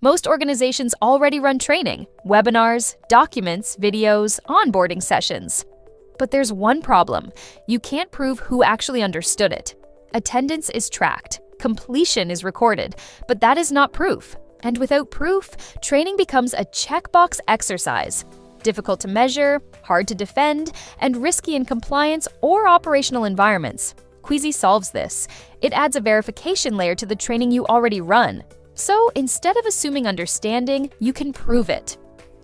Most organizations already run training, webinars, documents, videos, onboarding sessions. But there's one problem. You can't prove who actually understood it. Attendance is tracked, completion is recorded, but that is not proof. And without proof, training becomes a checkbox exercise. Difficult to measure, hard to defend, and risky in compliance or operational environments. Kwizie solves this. It adds a verification layer to the training you already run. So instead of assuming understanding, you can prove it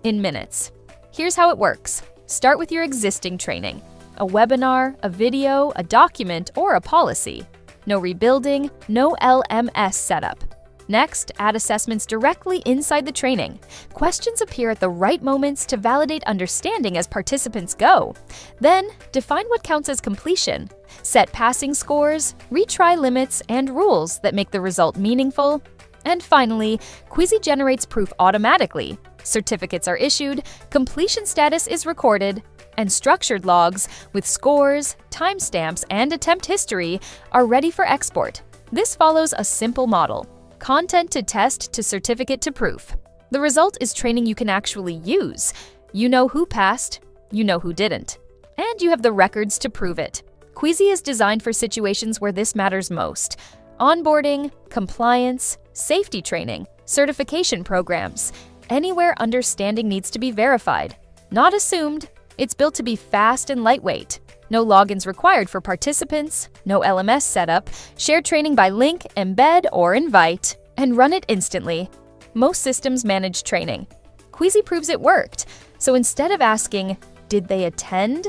in minutes. Here's how it works. Start with your existing training: a webinar, a video, a document, or a policy. No rebuilding, no LMS setup. Next, add assessments directly inside the training. Questions appear at the right moments to validate understanding as participants go. Then, define what counts as completion. Set passing scores, retry limits, and rules that make the result meaningful. And finally, Kwizie generates proof automatically. Certificates are issued, completion status is recorded, and structured logs with scores, timestamps, and attempt history are ready for export. This follows a simple model: content to test to certificate to proof. The result is training you can actually use. You know who passed, you know who didn't, and you have the records to prove it. Kwizie is designed for situations where this matters most: onboarding, compliance, safety training, certification programs. Anywhere understanding needs to be verified, not assumed. It's built to be fast and lightweight. No logins required for participants, no LMS setup, share training by link, embed, or invite, and run it instantly. Most systems manage training. Kwizie proves it worked. So instead of asking, "Did they attend?"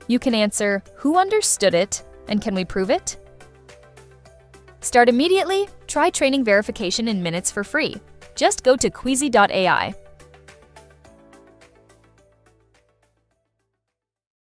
you can answer, "Who understood it, and can we prove it?" Start immediately. Try training verification in minutes for free. Just go to kwizie.ai.